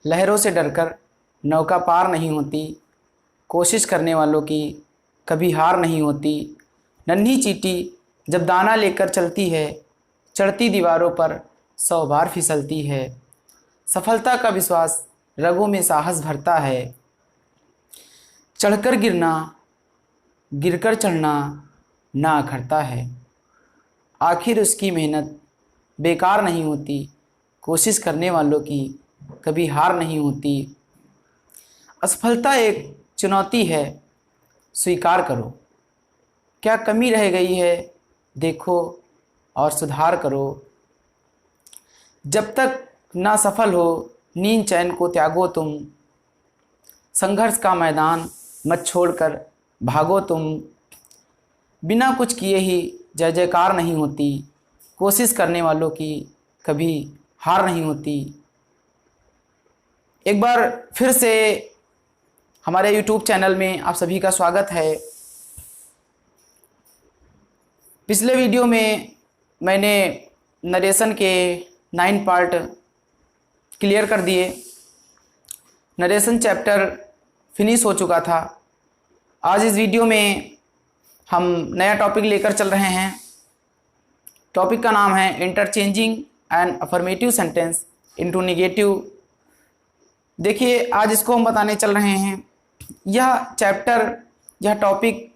लहरों से डरकर नौका पार नहीं होती, कोशिश करने वालों की कभी हार नहीं होती। नन्ही चींटी जब दाना लेकर चलती है, चढ़ती दीवारों पर 100 बार फिसलती है। सफलता का विश्वास रगों में साहस भरता है। चढ़कर गिरना, गिरकर चढ़ना ना अखरता है। आखिर उसकी मेहनत बेकार नहीं होती, कोशिश करने वालों की कभी हार नहीं होती। असफलता एक चुनौती है, स्वीकार करो। क्या कमी रह गई है, देखो और सुधार करो। जब तक ना सफल हो, नींद चैन को त्यागो तुम। संघर्ष का मैदान मत छोड़कर भागो तुम। बिना कुछ किए ही जय जयकार नहीं होती, कोशिश करने वालों की कभी हार नहीं होती। एक बार फिर से हमारे YouTube चैनल में आप सभी का स्वागत है। पिछले वीडियो में मैंने नरेशन के 9 पार्ट क्लियर कर दिए। नरेशन चैप्टर फिनिश हो चुका था। आज इस वीडियो में हम नया टॉपिक लेकर चल रहे हैं। टॉपिक का नाम है interchanging an affirmative sentence into negative. देखिए, आज इसको हम बताने चल रहे हैं। यह चैप्टर, यह टॉपिक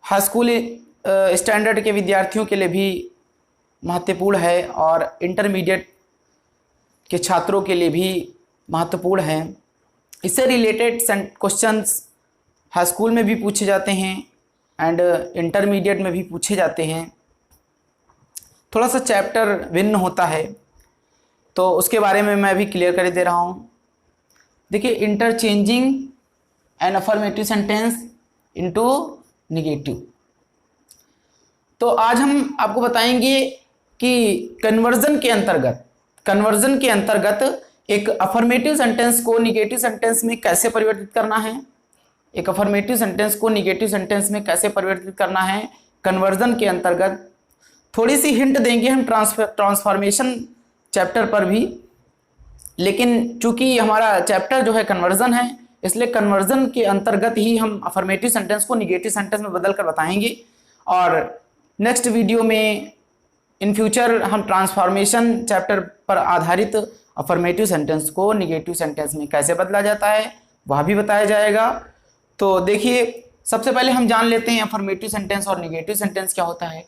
हाई स्कूल स्टैंडर्ड के विद्यार्थियों के लिए भी महत्वपूर्ण है और इंटरमीडिएट के छात्रों के लिए भी महत्वपूर्ण है। इससे रिलेटेड क्वेश्चंस हाई स्कूल में भी पूछे जाते हैं एंड इंटरमीडिएट में भी पूछे जाते हैं। थोड़ा सा चैप्टर भिन्न होता है, तो उसके बारे में मैं अभी क्लियर कर दे रहा हूँ। देखिए, interchanging an affirmative sentence into negative. तो आज हम आपको बताएंगे कि कन्वर्जन के अंतर्गत एक अफर्मेटिव सेंटेंस को निगेटिव सेंटेंस में कैसे परिवर्तित करना है। एक अफर्मेटिव सेंटेंस को निगेटिव सेंटेंस में कैसे परिवर्तित करना है कन्वर्जन के अंतर्गत। थोड़ी सी हिंट देंगे हम ट्रांसफॉर्मेशन चैप्टर पर भी, लेकिन चूंकि हमारा चैप्टर जो है कन्वर्जन है, इसलिए कन्वर्जन के अंतर्गत ही हम अफर्मेटिव सेंटेंस को निगेटिव सेंटेंस में बदल कर बताएंगे। और नेक्स्ट वीडियो में इन फ्यूचर हम ट्रांसफॉर्मेशन चैप्टर पर आधारित अफर्मेटिव सेंटेंस को निगेटिव सेंटेंस में कैसे बदला जाता है वह भी बताया जाएगा। तो देखिए, सबसे पहले हम जान लेते हैं अफर्मेटिव सेंटेंस और निगेटिव सेंटेंस क्या होता है।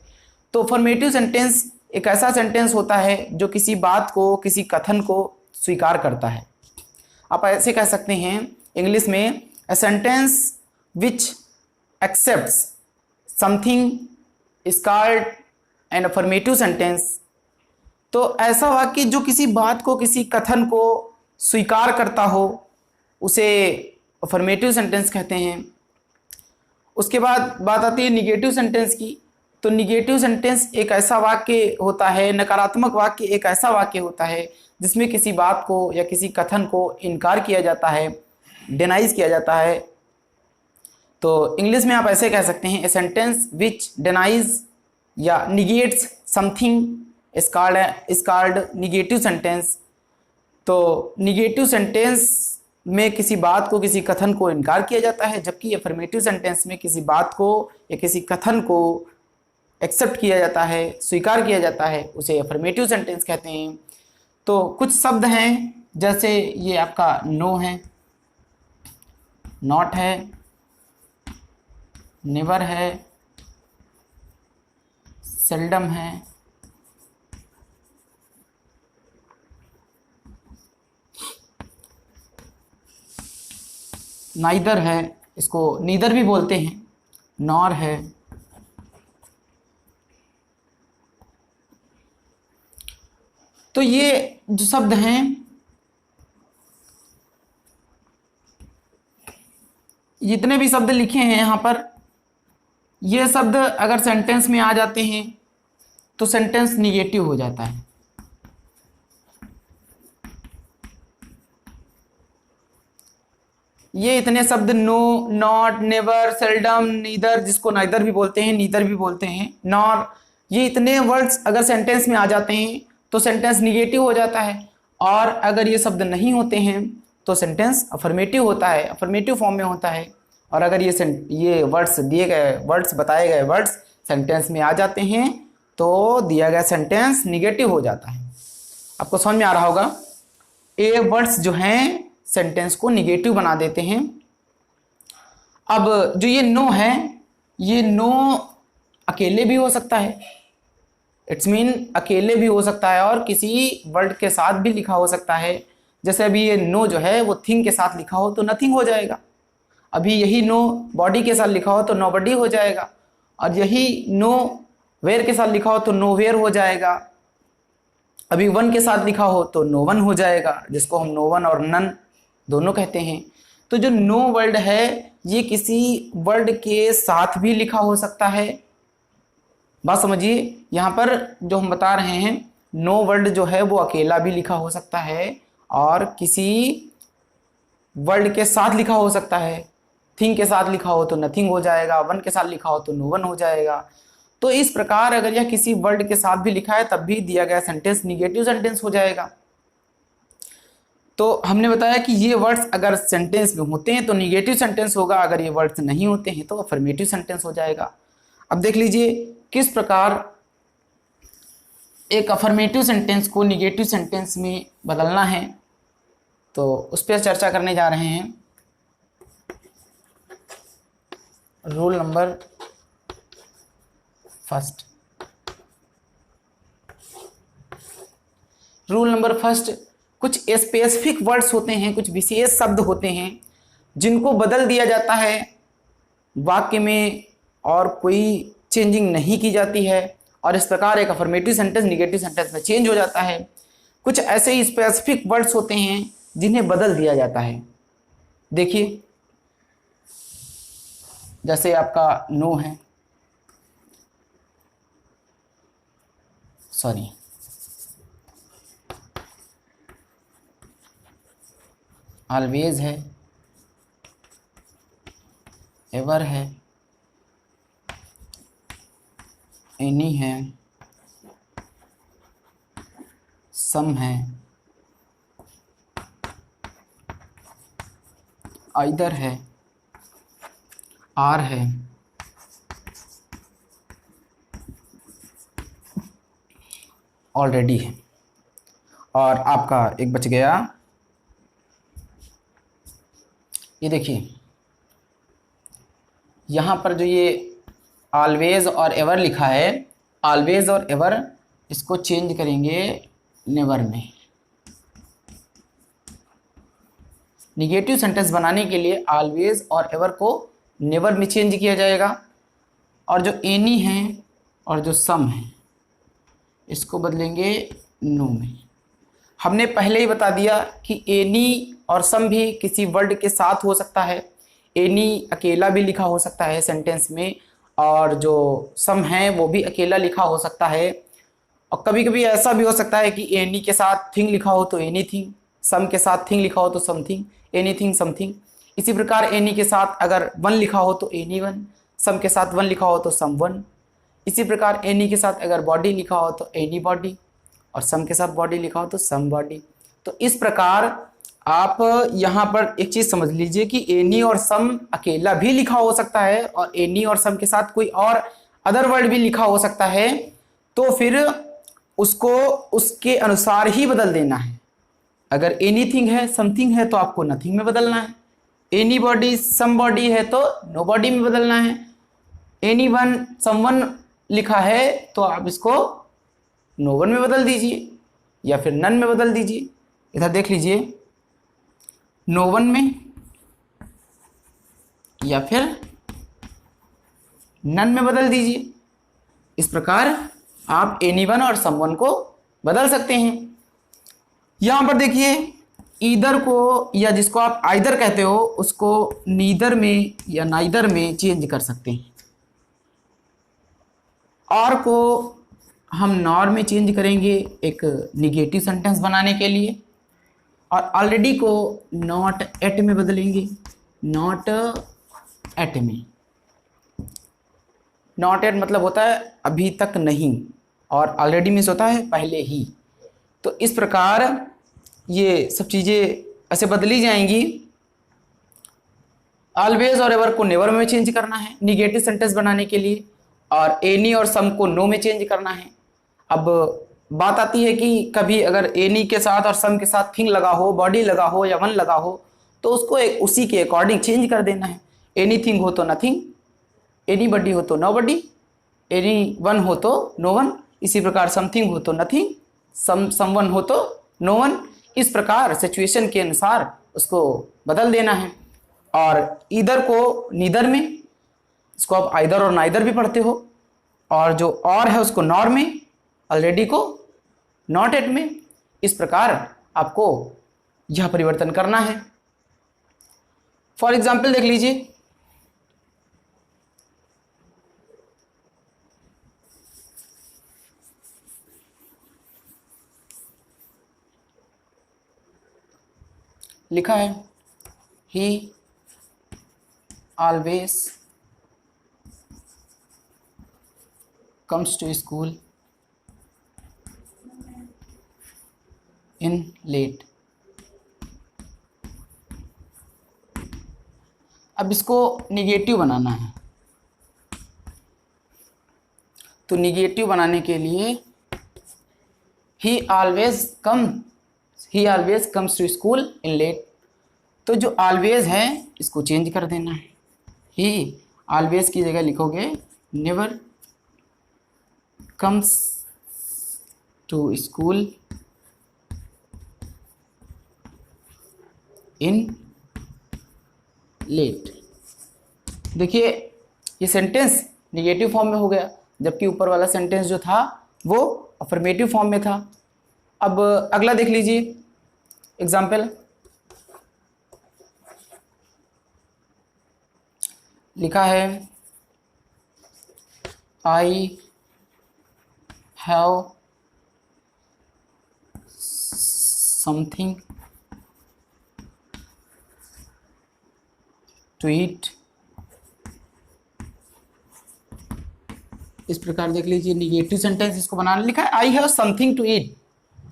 तो अफर्मेटिव सेंटेंस एक ऐसा सेंटेंस होता है जो किसी बात को, किसी कथन को स्वीकार करता है। आप ऐसे कह सकते हैं इंग्लिश में, a sentence which accepts something is called an affirmative sentence. तो ऐसा वाक्य जो किसी बात को, किसी कथन को स्वीकार करता हो, उसे अफर्मेटिव सेंटेंस कहते हैं। उसके बाद बात आती है निगेटिव सेंटेंस की। तो निगेटिव सेंटेंस एक ऐसा वाक्य होता है, नकारात्मक वाक्य एक ऐसा वाक्य होता है जिसमें किसी बात को या किसी कथन को इनकार किया जाता है, डिनाइज किया जाता है। तो इंग्लिश में आप ऐसे कह सकते हैं, ए सेंटेंस विच डिनाइज या negates something is called negative sentence. तो निगेटिव सेंटेंस में किसी बात को, किसी कथन को इनकार किया जाता है, जबकि अफर्मेटिव सेंटेंस में किसी बात को या किसी कथन को एक्सेप्ट किया जाता है, स्वीकार किया जाता है, उसे अफर्मेटिव सेंटेंस कहते हैं। तो कुछ शब्द हैं, जैसे ये आपका नो है, नॉट है, नेवर है, सेल्डम है, नाइदर है, इसको नीदर भी बोलते हैं, नॉर है। तो ये जो शब्द हैं, जितने भी शब्द लिखे हैं यहाँ पर, ये शब्द अगर सेंटेंस में आ जाते हैं तो सेंटेंस निगेटिव हो जाता है। ये इतने शब्द no, not, never, seldom, neither, जिसको नाइदर भी बोलते हैं, नीदर भी बोलते हैं, नॉर, ये इतने वर्ड्स अगर सेंटेंस में आ जाते हैं तो सेंटेंस निगेटिव हो जाता है। और अगर ये शब्द नहीं होते हैं तो सेंटेंस अफर्मेटिव होता है, अफर्मेटिव फॉर्म में होता है। और अगर ये वर्ड्स दिए गए वर्ड्स बताए गए वर्ड्स सेंटेंस में आ जाते हैं तो दिया गया सेंटेंस निगेटिव हो जाता है। आपको समझ में आ रहा होगा, ए वर्ड्स जो हैं सेंटेंस को निगेटिव बना देते हैं। अब जो ये नो है, ये नो अकेले भी हो सकता है, इट्स मीन अकेले भी हो सकता है और किसी वर्ड के साथ भी लिखा हो सकता है। जैसे अभी ये नो जो है वो थिंग के साथ लिखा हो तो नथिंग हो जाएगा। अभी यही नो बॉडी के साथ लिखा हो तो नो बॉडी हो जाएगा। और यही नो वेयर के साथ लिखा हो तो नो वेयर हो जाएगा। अभी वन के साथ लिखा हो तो नो वन हो जाएगा, जिसको हम नो वन और नन दोनों कहते हैं। तो जो नो वर्ड है ये किसी वर्ड के साथ भी लिखा हो सकता है। बात समझिए, यहाँ पर जो हम बता रहे हैं नो वर्ड जो है वो अकेला भी लिखा हो सकता है और किसी वर्ड के साथ लिखा हो सकता है। थिंग के साथ लिखा हो तो नथिंग हो जाएगा, वन के साथ लिखा हो तो नो वन हो जाएगा। तो इस प्रकार अगर यह किसी वर्ड के साथ भी लिखा है तब भी दिया गया सेंटेंस निगेटिव सेंटेंस हो जाएगा। तो हमने बताया कि ये वर्ड्स अगर सेंटेंस में होते हैं तो निगेटिव सेंटेंस होगा, अगर ये वर्ड्स नहीं होते हैं तो अफर्मेटिव सेंटेंस हो जाएगा। अब देख लीजिए किस प्रकार एक अफर्मेटिव सेंटेंस को निगेटिव सेंटेंस में बदलना है, तो उस पर चर्चा करने जा रहे हैं। Rule number first, rule number first, कुछ स्पेसिफिक वर्ड्स होते हैं, कुछ विशेष शब्द होते हैं जिनको बदल दिया जाता है वाक्य में और कोई चेंजिंग नहीं की जाती है और इस प्रकार एक अफर्मेटिव सेंटेंस निगेटिव सेंटेंस में चेंज हो जाता है। कुछ ऐसे ही स्पेसिफिक वर्ड्स होते हैं जिन्हें बदल दिया जाता है। देखिए जैसे आपका नो है, सॉरी ऑलवेज है, एवर है, एनी है, सम है, आइदर है, आर है, ऑलरेडी है। और आपका एक बच गया, ये देखिए यहाँ पर जो ये ऑलवेज और एवर लिखा है, ऑलवेज और एवर इसको चेंज करेंगे नेवर में। निगेटिव सेंटेंस बनाने के लिए ऑलवेज और एवर को नेवर में चेंज किया जाएगा और जो एनी है और जो सम है इसको बदलेंगे नो में। हमने पहले ही बता दिया कि एनी और सम भी किसी वर्ड के साथ हो सकता है। एनी अकेला भी लिखा हो सकता है सेंटेंस में और जो सम है वो भी अकेला लिखा हो सकता है। और कभी कभी ऐसा भी हो सकता है कि एनी के साथ थिंग लिखा हो तो एनीथिंग, सम के साथ थिंग लिखा हो तो समथिंग, एनीथिंग समथिंग। इसी प्रकार एनी के साथ अगर वन लिखा हो तो एनी वन, सम के साथ वन लिखा हो तो सम वन। इसी प्रकार एनी के साथ अगर बॉडी लिखा हो तो एनी बॉडी और सम के साथ बॉडी लिखा हो तो सम बॉडी। तो इस प्रकार आप यहाँ पर एक चीज़ समझ लीजिए कि एनी और सम अकेला भी लिखा हो सकता है और एनी और सम के साथ कोई और अदर वर्ड भी लिखा हो सकता है। तो फिर उसको उसके अनुसार ही बदल देना है। अगर एनीथिंग है, समथिंग है तो आपको नथिंग में बदलना है। एनी बॉडी सम बॉडी है तो नो बॉडी में बदलना है। एनी वन समवन लिखा है तो आप इसको नो वन में बदल दीजिए या फिर नन में बदल दीजिए। इधर देख लीजिए, नो वन में या फिर नन में बदल दीजिए। इस प्रकार आप एनी वन और समवन को बदल सकते हैं। यहां पर देखिए ईदर को या जिसको आप आइदर कहते हो उसको नीदर में या नाइदर में चेंज कर सकते हैं। और को हम नॉर में चेंज करेंगे एक निगेटिव सेंटेंस बनाने के लिए और ऑलरेडी को नॉट एट में बदलेंगे, नॉट एट में। नॉट एट मतलब होता है अभी तक नहीं और ऑलरेडी मीन्स होता है पहले ही। तो इस प्रकार ये सब चीज़ें ऐसे बदली जाएंगी। ऑलवेज और एवर को नेवर में चेंज करना है निगेटिव सेंटेंस बनाने के लिए, और एनी और सम को नो में चेंज करना है। अब बात आती है कि कभी अगर एनी के साथ और सम के साथ थिंग लगा हो, बॉडी लगा हो या वन लगा हो, तो उसको उसी के अकॉर्डिंग चेंज कर देना है। एनी थिंग हो तो नथिंग, एनी बडी हो तो नो बडी, एनी वन हो तो नो वन, इसी प्रकार समथिंग हो तो नथिंग, समवन हो तो नो वन। इस प्रकार सिचुएशन के अनुसार उसको बदल देना है। और इधर को नीदर में, इसको आप आइदर और नाइदर भी पढ़ते हो, और जो और है उसको नॉर में, ऑलरेडी को नॉट एट में। इस प्रकार आपको यह परिवर्तन करना है। फॉर एग्जाम्पल देख लीजिए, लिखा है ही always comes to school in late। अब इसको निगेटिव बनाना है, तो निगेटिव बनाने के लिए he always comes to school in late, तो जो always है इसको चेंज कर देना है। ही ऑलवेज की जगह लिखोगे never comes to school in late. देखिए ये सेंटेंस निगेटिव फॉर्म में हो गया, जबकि ऊपर वाला सेंटेंस जो था वो अफर्मेटिव फॉर्म में था। अब अगला देख लीजिए एग्जाम्पल, लिखा है I have something to eat. इस प्रकार देख लीजिए निगेटिव सेंटेंस इसको बनाना, लिखा है I have something to eat,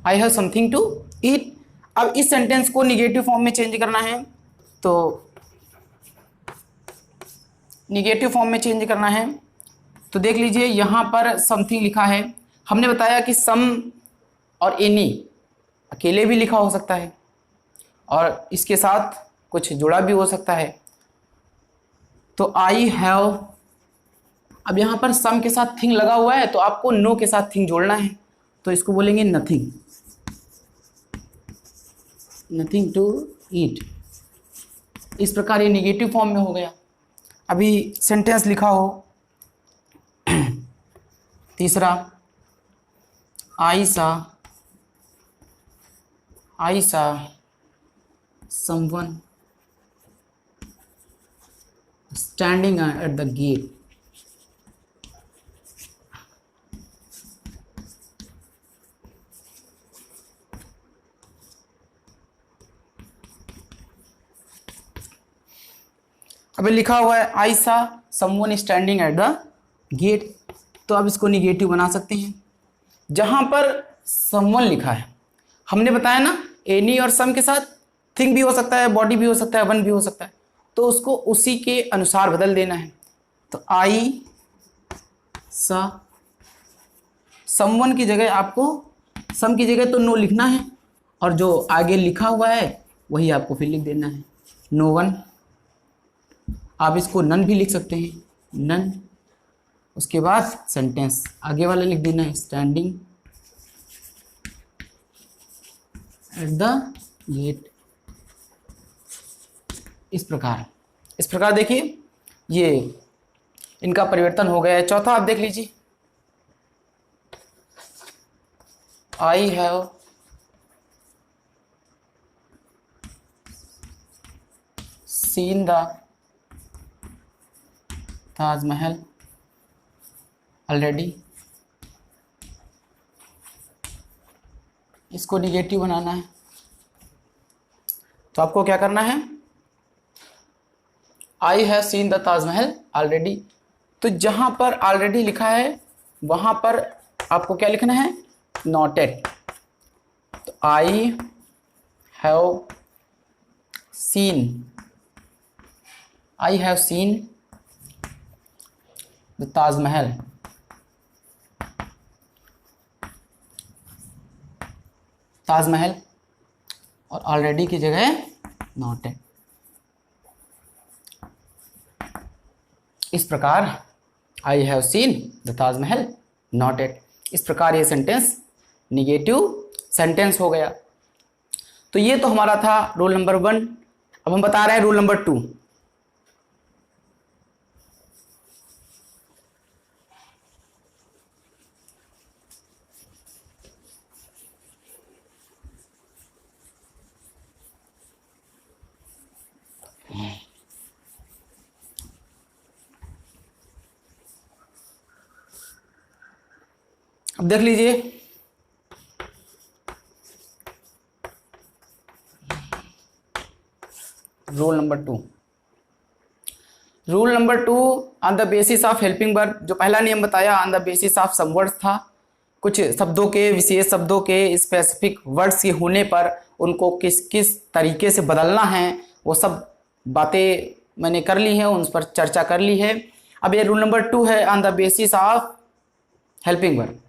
I have something to eat. अब इस सेंटेंस को निगेटिव फॉर्म में चेंज करना है, तो निगेटिव फॉर्म में चेंज करना है तो देख लीजिए यहाँ पर समथिंग लिखा है। हमने बताया कि सम और एनी अकेले भी लिखा हो सकता है और इसके साथ कुछ जुड़ा भी हो सकता है। तो आई हैव, अब यहाँ पर सम के साथ थिंग लगा हुआ है तो आपको नो के साथ थिंग जोड़ना है, तो इसको बोलेंगे नथिंग, नथिंग टू ईट। इस प्रकार ये निगेटिव फॉर्म में हो गया। अभी सेंटेंस लिखा हो तीसरा, I saw someone standing at the gate. अभी लिखा हुआ है I saw someone standing at the gate, तो अब इसको निगेटिव बना सकते हैं। जहां पर समवन लिखा है हमने बताया ना एनी और सम के साथ थिंग भी हो सकता है, बॉडी भी हो सकता है, वन भी हो सकता है, तो उसको उसी के अनुसार बदल देना है। तो आई सा समवन की जगह आपको सम की जगह तो नो लिखना है और जो आगे लिखा हुआ है वही आपको फिर लिख देना है, नो वन। आप इसको नन भी लिख सकते हैं, नन। उसके बाद सेंटेंस आगे वाला लिख देना है, स्टैंडिंग एट द गेट। इस प्रकार देखिए ये इनका परिवर्तन हो गया है। चौथा आप देख लीजिए, I have seen the Taj Mahal already. इसको निगेटिव बनाना है तो आपको क्या करना है, I have seen the Taj Mahal already. तो जहां पर ऑलरेडी लिखा है वहां पर आपको क्या लिखना है, नॉट एट। तो I have seen, I have seen the Taj Mahal. Taj Mahal और ऑलरेडी की जगह नॉट एट। इस प्रकार I have seen the Taj Mahal not at, इस प्रकार ये सेंटेंस निगेटिव सेंटेंस हो गया। तो ये तो हमारा था रूल नंबर 1। अब हम बता रहे हैं रूल नंबर 2। अब देख लीजिए, rule number 2। Rule number 2 on the basis of helping verb. जो पहला नियम बताया on the basis of some words था, कुछ शब्दों के, विशेष शब्दों के स्पेसिफिक वर्ड्स के होने पर उनको किस किस तरीके से बदलना है, वो सब बातें मैंने कर ली हैं, उन पर चर्चा कर ली है। अब ये रूल नंबर 2 है on the basis of helping verb.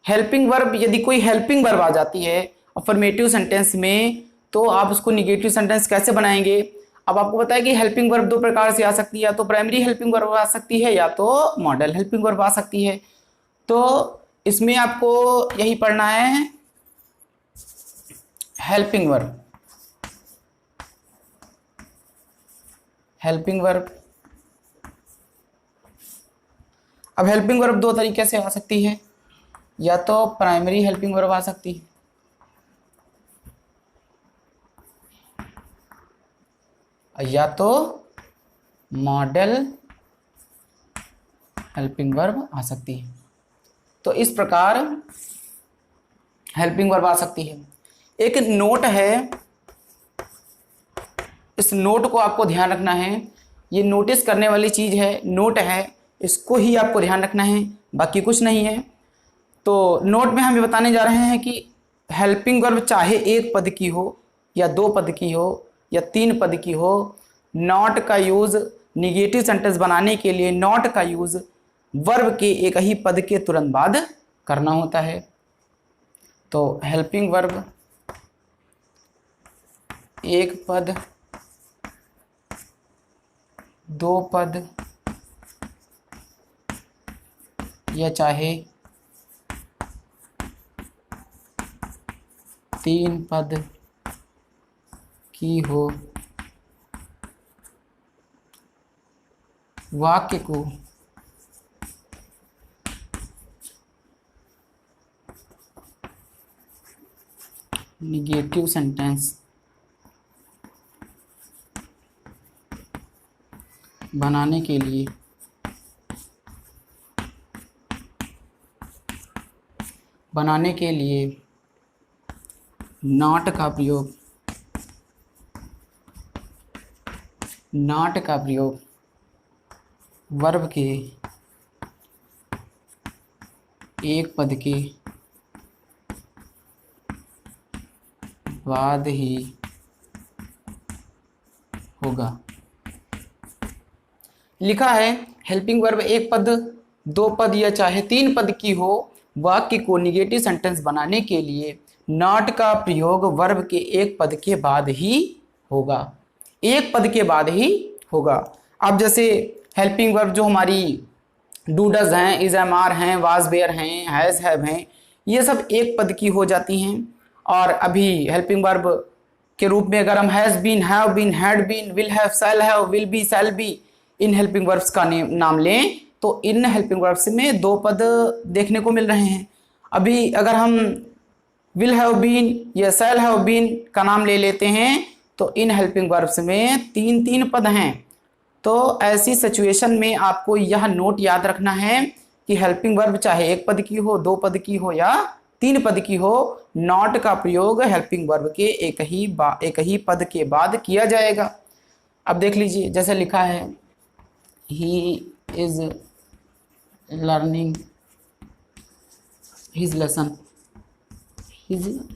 Helping verb, यदि कोई हेल्पिंग वर्ब आ जाती है अफर्मेटिव सेंटेंस में, तो आप उसको निगेटिव सेंटेंस कैसे बनाएंगे। अब आपको पता है कि हेल्पिंग वर्ब दो प्रकार से आ सकती है, या तो प्राइमरी हेल्पिंग वर्ब आ सकती है या तो मॉडल हेल्पिंग वर्ब आ सकती है। तो इसमें आपको यही पढ़ना है, हेल्पिंग वर्ब। हेल्पिंग वर्ब, अब हेल्पिंग वर्ब दो तरीके से आ सकती है, या तो प्राइमरी हेल्पिंग वर्ब आ सकती है या तो मॉडल हेल्पिंग वर्ब आ सकती है। तो इस प्रकार हेल्पिंग वर्ब आ सकती है। एक नोट है, इस नोट को आपको ध्यान रखना है, ये नोटिस करने वाली चीज़ है, नोट है, इसको ही आपको ध्यान रखना है, बाकी कुछ नहीं है। तो नोट में हम ये बताने जा रहे हैं कि हेल्पिंग वर्ब चाहे एक पद की हो या दो पद की हो या तीन पद की हो, नॉट का यूज़ निगेटिव सेंटेंस बनाने के लिए नॉट का यूज़ वर्ब के एक ही पद के तुरंत बाद करना होता है। तो हेल्पिंग वर्ब एक पद, दो पद या चाहे तीन पद की हो, वाक्य को निगेटिव सेंटेंस बनाने के लिए नॉट का प्रयोग वर्ब के एक पद के बाद ही होगा। लिखा है हेल्पिंग वर्ब एक पद, दो पद या चाहे तीन पद की हो, वाक्य को निगेटिव सेंटेंस बनाने के लिए नॉट का प्रयोग वर्ब के एक पद के बाद ही होगा। एक पद के बाद ही होगा। अब जैसे हेल्पिंग वर्ब जो हमारी डू डज हैं, इज एम आर हैं, वाज वेयर हैं, हैज हैव हैं, ये सब एक पद की हो जाती हैं। और अभी हेल्पिंग वर्ब के रूप में अगर हम has been, have been, had been, will have, shall have, will be, shall be, इन हेल्पिंग वर्ब्स का नाम लें, तो इन हेल्पिंग वर्ब्स में दो पद देखने को मिल रहे हैं। अभी अगर हम विल हैव बीन या शैल हैव बीन का नाम ले लेते हैं, तो इन हेल्पिंग वर्ब्स में तीन तीन पद हैं। तो ऐसी सिचुएशन में आपको यह नोट याद रखना है कि हेल्पिंग वर्ब चाहे एक पद की हो, दो पद की हो या तीन पद की हो, नॉट का प्रयोग हेल्पिंग वर्ब के एक ही पद के बाद किया जाएगा। अब देख लीजिए, जैसे लिखा है he is learning his lesson, his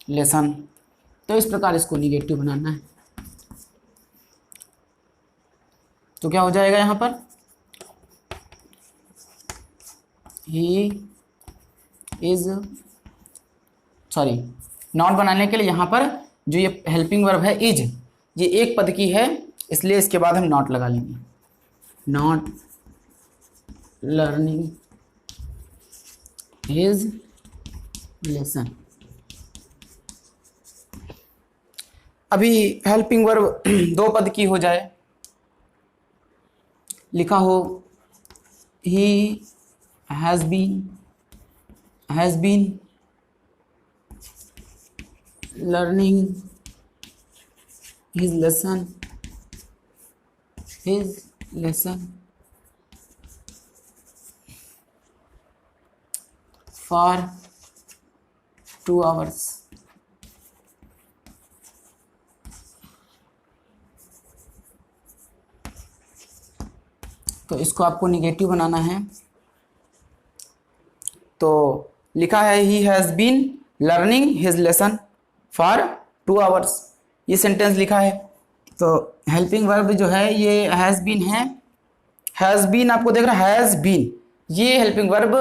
lesson. तो इस प्रकार इसको निगेटिव बनाना है। तो क्या हो जाएगा यहाँ पर, ही इज, सॉरी, नॉट बनाने के लिए यहाँ पर जो ये हेल्पिंग वर्ब है इज, ये एक पद की है, इसलिए इसके बाद हम नॉट लगा लेंगे। Not learning his lesson. अभी हेल्पिंग वर्ब दो पद की हो जाए, लिखा हो he has been learning his lesson for 2 hours। तो इसको आपको निगेटिव बनाना है। तो लिखा है he has been learning his lesson for 2 hours, ये सेंटेंस लिखा है। तो हेल्पिंग वर्ब जो है ये हैज़ बीन है। हैज़ बीन आपको देख रहा है, हैज़ बीन, ये helping verb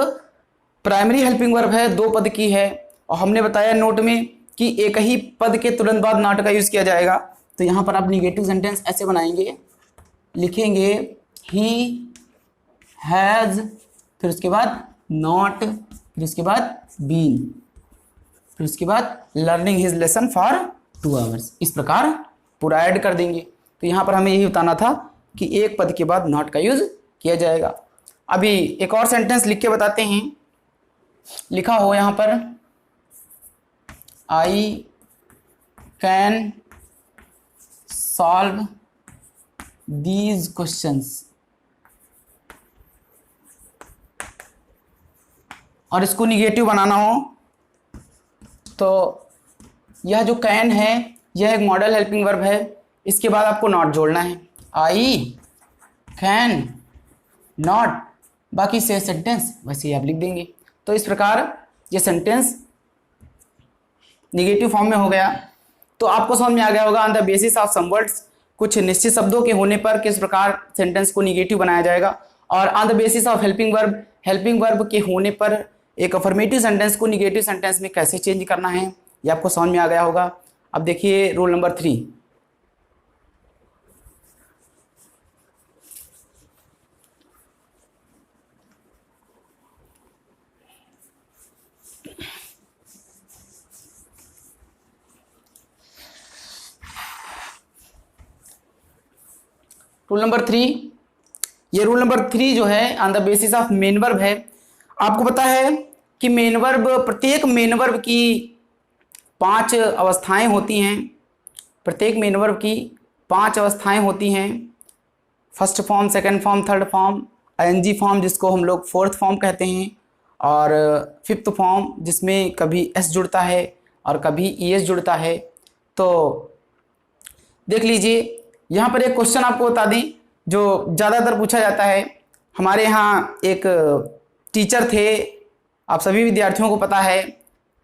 primary helping verb है, 2 पद की है। और हमने बताया नोट में कि एक ही पद के तुरंत बाद नॉट का यूज़ किया जाएगा। तो यहाँ पर आप निगेटिव सेंटेंस ऐसे बनाएंगे, लिखेंगे ही हैज़, फिर उसके बाद नॉट, फिर उसके बाद बीन, फिर उसके बाद learning his lesson for 2 hours। इस प्रकार पूरा ऐड कर देंगे। तो यहाँ पर हमें यही बताना था कि एक पद के बाद नॉट का यूज़ किया जाएगा। अभी एक और सेंटेंस लिख के बताते हैं। लिखा हो यहाँ पर I can solve these questions, और इसको निगेटिव बनाना हो तो यह जो कैन है यह एक मॉडल हेल्पिंग वर्ब है, इसके बाद आपको नॉट जोड़ना है। आई कैन नॉट, बाकी से सेंटेंस वैसे ही आप लिख देंगे। तो इस प्रकार ये सेंटेंस निगेटिव फॉर्म में हो गया। तो आपको समझ में आ गया होगा on the basis of some words, कुछ निश्चित शब्दों के होने पर किस प्रकार सेंटेंस को निगेटिव बनाया जाएगा, और on the basis of helping verb के होने पर एक अफर्मेटिव सेंटेंस को निगेटिव सेंटेंस में कैसे चेंज करना है, ये आपको समझ में आ गया होगा। अब देखिए रूल नंबर 3। रूल नंबर 3, ये रूल नंबर 3 जो है on the basis of main verb है। आपको पता है कि मेन वर्ब, प्रत्येक मेन वर्ब की 5 अवस्थाएं होती हैं। प्रत्येक मेन वर्ब की 5 अवस्थाएं होती हैं। First form, second form, third form, ING form जिसको हम लोग फोर्थ फॉर्म कहते हैं, और फिफ्थ फॉर्म जिसमें कभी एस जुड़ता है और कभी ईएस जुड़ता है। तो देख लीजिए यहाँ पर एक क्वेश्चन आपको बता दें जो ज़्यादातर पूछा जाता है। हमारे यहाँ एक टीचर थे, आप सभी विद्यार्थियों को पता है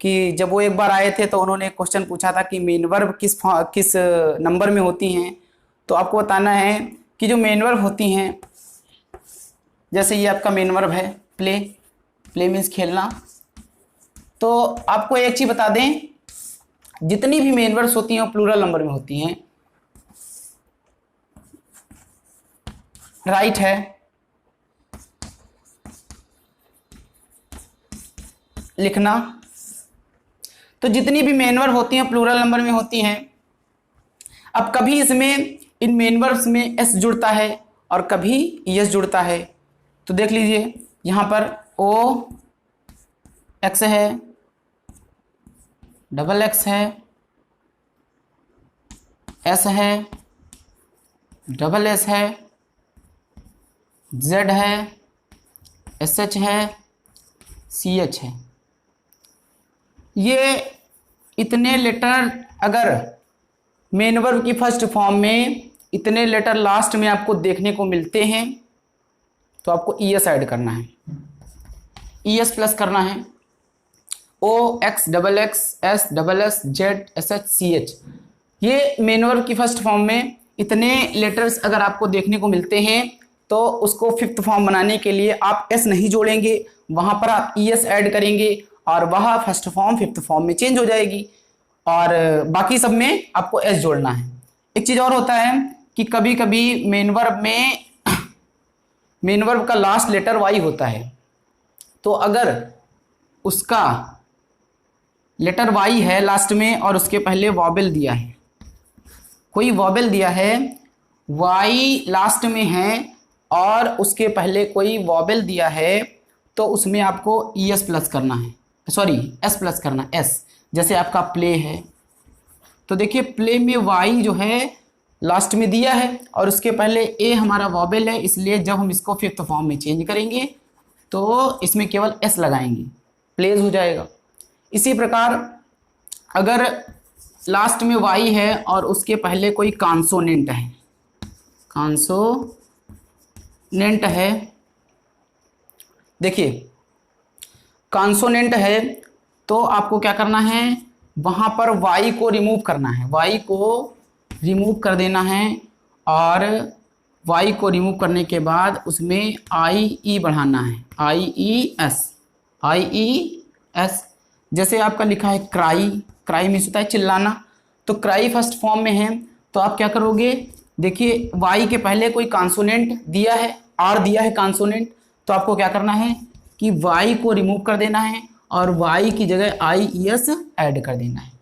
कि जब वो एक बार आए थे तो उन्होंने एक क्वेश्चन पूछा था कि मेन वर्ब किस नंबर में होती हैं। तो आपको बताना है कि जो मेन वर्ब होती हैं, जैसे ये आपका मेन वर्ब है प्ले, प्ले मीन्स खेलना। तो आपको एक चीज़ बता दें, जितनी भी मेन वर्ब्स होती हैं वो प्लूरल नंबर में होती हैं। राइट है, लिखना। तो जितनी भी मेन वर्ब होती हैं प्लूरल नंबर में होती हैं। अब कभी इसमें इन मेन वर्ब्स में एस जुड़ता है और कभी एस जुड़ता है। तो देख लीजिए यहाँ पर ओ एक्स है, डबल एक्स है, एस है, डबल एस है, जेड है, एस एच है, सी एच है। ये इतने लेटर अगर मेन वर्ब की फर्स्ट फॉर्म में इतने लेटर लास्ट में आपको देखने को मिलते हैं तो आपको ई एस ऐड करना है, ई एस प्लस करना है। O X double X S double S Z S H C H, ये मेन वर्ब की फर्स्ट फॉर्म में इतने लेटर्स अगर आपको देखने को मिलते हैं तो उसको फिफ्थ फॉर्म बनाने के लिए आप एस नहीं जोड़ेंगे, वहां पर आप ई एस ऐड करेंगे और वह फर्स्ट फॉर्म फिफ्थ फॉर्म में चेंज हो जाएगी, और बाकी सब में आपको एस जोड़ना है। एक चीज और होता है कि कभी कभी मेन वर्ब का लास्ट लेटर वाई होता है, तो अगर उसका लेटर वाई है लास्ट में और उसके पहले वॉवेल दिया है, कोई वॉवेल दिया है वाई लास्ट में है और उसके पहले कोई वॉवेल दिया है, तो उसमें आपको ई एस प्लस करना है, सॉरी एस प्लस करना, एस। जैसे आपका प्ले है, तो देखिए प्ले में वाई जो है लास्ट में दिया है और उसके पहले ए हमारा वॉवेल है, इसलिए जब हम इसको फिफ्थ फॉर्म में चेंज करेंगे तो इसमें केवल एस लगाएंगे, प्लेज हो जाएगा। इसी प्रकार अगर लास्ट में वाई है और उसके पहले कोई कॉन्सोनेंट है, कॉन्सोनेंट है, देखिए कॉन्सोनेंट है तो आपको क्या करना है, वहां पर वाई को रिमूव करना है, वाई को रिमूव कर देना है, और वाई को रिमूव करने के बाद उसमें आई ई बढ़ाना है, आई ई एस। जैसे आपका लिखा है क्राई, क्राई मीन्स होता है चिल्लाना, तो क्राई फर्स्ट फॉर्म में है तो आप क्या करोगे, देखिए वाई के पहले कोई कॉन्सोनेंट दिया है, आर दिया है कॉन्सोनेंट, तो आपको क्या करना है कि वाई को रिमूव कर देना है और वाई की जगह आई ई एस ऐड कर देना है।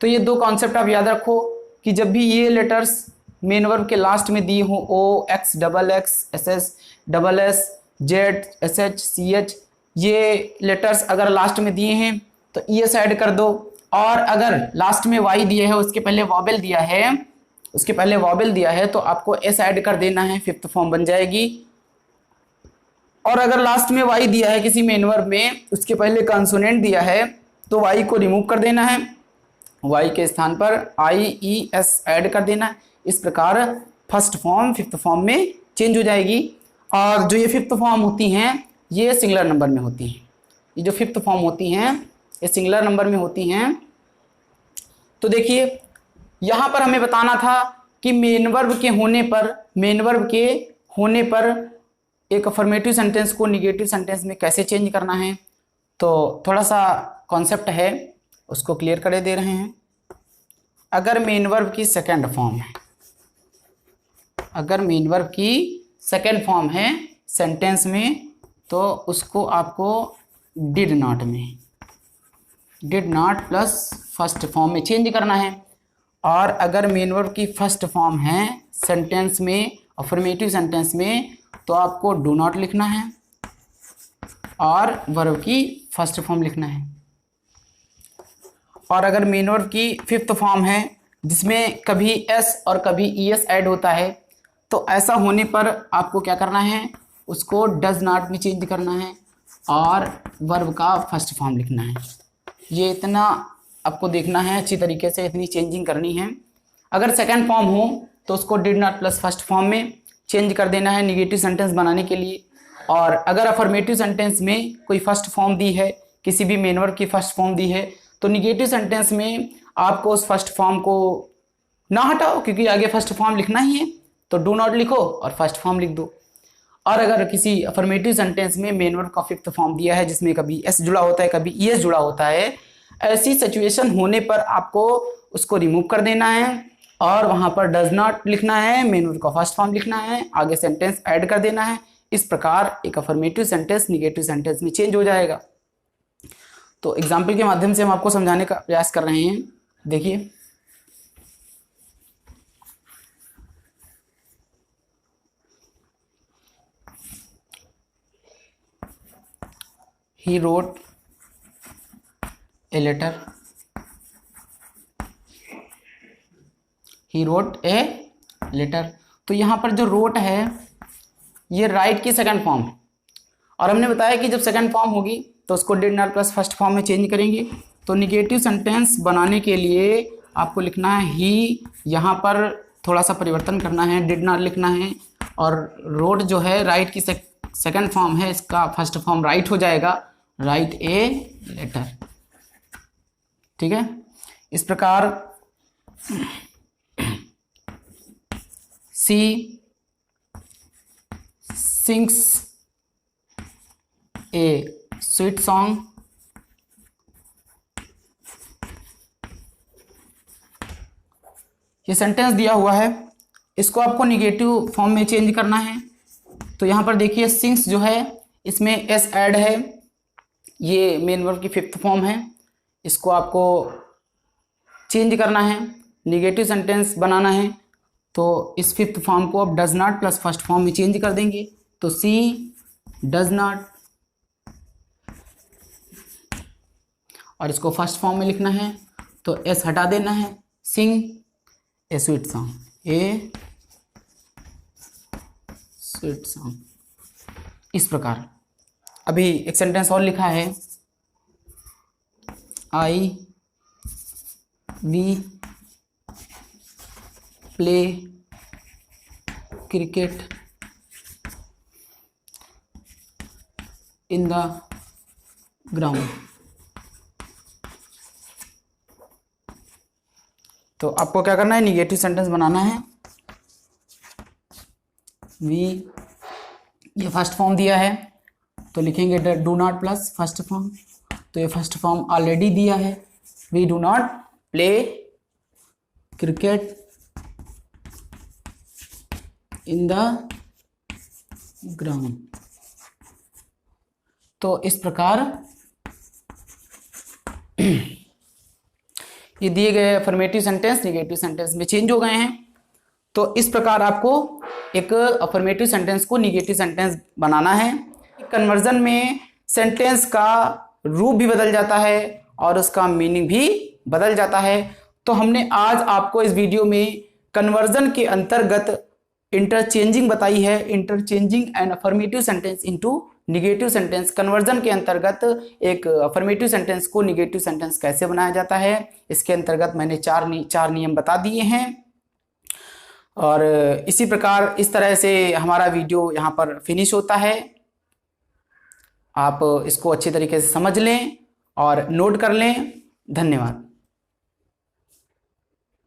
तो ये दो कॉन्सेप्ट आप याद रखो कि जब भी ये लेटर्स मेन वर्ब के लास्ट में दिए हो, O X double X S S double S Z S H C H, ये लेटर्स अगर लास्ट में दिए हैं तो ई एस ऐड कर दो, और अगर लास्ट में वाई दिया है उसके पहले वॉवेल दिया है तो आपको एस ऐड कर देना है, फिफ्थ फॉर्म बन जाएगी। और अगर लास्ट में वाई दिया है किसी मेन वर्ब में, उसके पहले कॉन्सोनेंट दिया है, तो वाई को रिमूव कर देना है, वाई के स्थान पर आई ई एस ऐड कर देना है। इस प्रकार फर्स्ट फॉर्म फिफ्थ फॉर्म में चेंज हो जाएगी। और जो ये फिफ्थ फॉर्म होती हैं ये सिंगुलर नंबर में होती हैं, ये जो फिफ्थ फॉर्म होती हैं ये सिंगुलर नंबर में होती हैं। तो देखिए यहाँ पर हमें बताना था कि मेन वर्ब के होने पर एक अफर्मेटिव सेंटेंस को निगेटिव सेंटेंस में कैसे चेंज करना है। तो थोड़ा सा कॉन्सेप्ट है, उसको क्लियर कर दे रहे हैं। अगर मेन वर्ब की सेकंड फॉर्म है सेंटेंस में, तो उसको आपको did not plus first form में चेंज करना है। और अगर मेन वर्ब की फर्स्ट फॉर्म है सेंटेंस में, अफर्मेटिव सेंटेंस में, तो आपको डू नॉट लिखना है और वर्ब की फर्स्ट फॉर्म लिखना है। और अगर मेन वर्ब की फिफ्थ फॉर्म है जिसमें कभी एस और कभी ई एस ऐड होता है, तो ऐसा होने पर आपको क्या करना है, उसको डज नॉट में चेंज करना है और वर्ब का फर्स्ट फॉर्म लिखना है। ये इतना आपको देखना है अच्छी तरीके से, इतनी चेंजिंग करनी है। अगर सेकंड फॉर्म हो तो उसको did not plus first form में चेंज कर देना है निगेटिव सेंटेंस बनाने के लिए। और अगर अफर्मेटिव सेंटेंस में कोई फर्स्ट फॉर्म दी है, किसी भी मेन वर्ब की फर्स्ट फॉर्म दी है, तो निगेटिव सेंटेंस में आपको उस फर्स्ट फॉर्म को ना हटाओ, क्योंकि आगे फर्स्ट फॉर्म लिखना ही है, तो डू नॉट लिखो और फर्स्ट फॉर्म लिख दो। और अगर किसी अफर्मेटिव सेंटेंस में मेन वर्ब का फिफ्थ फॉर्म दिया है जिसमें कभी एस जुड़ा होता है कभी ई एस जुड़ा होता है, ऐसी सिचुएशन होने पर आपको उसको रिमूव कर देना है और वहां पर डज नॉट लिखना है, मेन वर्ब का फर्स्ट फॉर्म लिखना है, आगे सेंटेंस ऐड कर देना है। इस प्रकार एक अफर्मेटिव सेंटेंस निगेटिव सेंटेंस में चेंज हो जाएगा। तो एग्जाम्पल के माध्यम से हम आपको समझाने का प्रयास कर रहे हैं। देखिए he wrote a letter, तो यहाँ पर जो रोट है ये राइट की सेकंड फॉर्म है, और हमने बताया कि जब सेकंड फॉर्म होगी तो उसको did not plus first form में चेंज करेंगे। तो निगेटिव सेंटेंस बनाने के लिए आपको लिखना है ही, यहाँ पर थोड़ा सा परिवर्तन करना है, डिड नॉट लिखना है, और रोट जो है राइट की सेकंड फॉर्म है, इसका फर्स्ट फॉर्म राइट हो जाएगा, राइट ए लेटर। ठीक है। इस प्रकार सी सिंग्स ए स्वीट सॉन्ग, ये सेंटेंस दिया हुआ है, इसको आपको निगेटिव फॉर्म में चेंज करना है। तो यहाँ पर देखिए सिंग्स जो है इसमें एस ऐड है, ये मेन वर्ब की फिफ्थ फॉर्म है, इसको आपको चेंज करना है, निगेटिव सेंटेंस बनाना है। तो इस फिफ्थ फॉर्म को आप does not plus first form में चेंज कर देंगे। तो सी डज नॉट, और इसको फर्स्ट फॉर्म में लिखना है तो एस हटा देना है, sing a sweet song, a sweet song. इस प्रकार अभी एक सेंटेंस और लिखा है, I we play cricket in the ground. तो आपको क्या करना है, निगेटिव सेंटेंस बनाना है। वी, ये फर्स्ट फॉर्म दिया है तो लिखेंगे do not plus first form, तो ये फर्स्ट फॉर्म ऑलरेडी दिया है, we do not play cricket in the ground. तो इस प्रकार ये दिए गए अफर्मेटिव सेंटेंस निगेटिव सेंटेंस में चेंज हो गए हैं। तो इस प्रकार आपको एक अफर्मेटिव सेंटेंस को निगेटिव सेंटेंस बनाना है। कन्वर्जन में सेंटेंस का रूप भी बदल जाता है और उसका मीनिंग भी बदल जाता है। तो हमने आज आपको इस वीडियो में कन्वर्जन के अंतर्गत इंटरचेंजिंग बताई है, interchanging an affirmative sentence into negative sentence. Conversion के अंतर्गत एक अफर्मेटिव सेंटेंस को निगेटिव सेंटेंस कैसे बनाया जाता है, इसके अंतर्गत मैंने चार नियम बता दिए हैं। और इसी प्रकार इस तरह से हमारा वीडियो यहाँ पर फिनिश होता है। आप इसको अच्छी तरीके से समझ लें और नोट कर लें। धन्यवाद।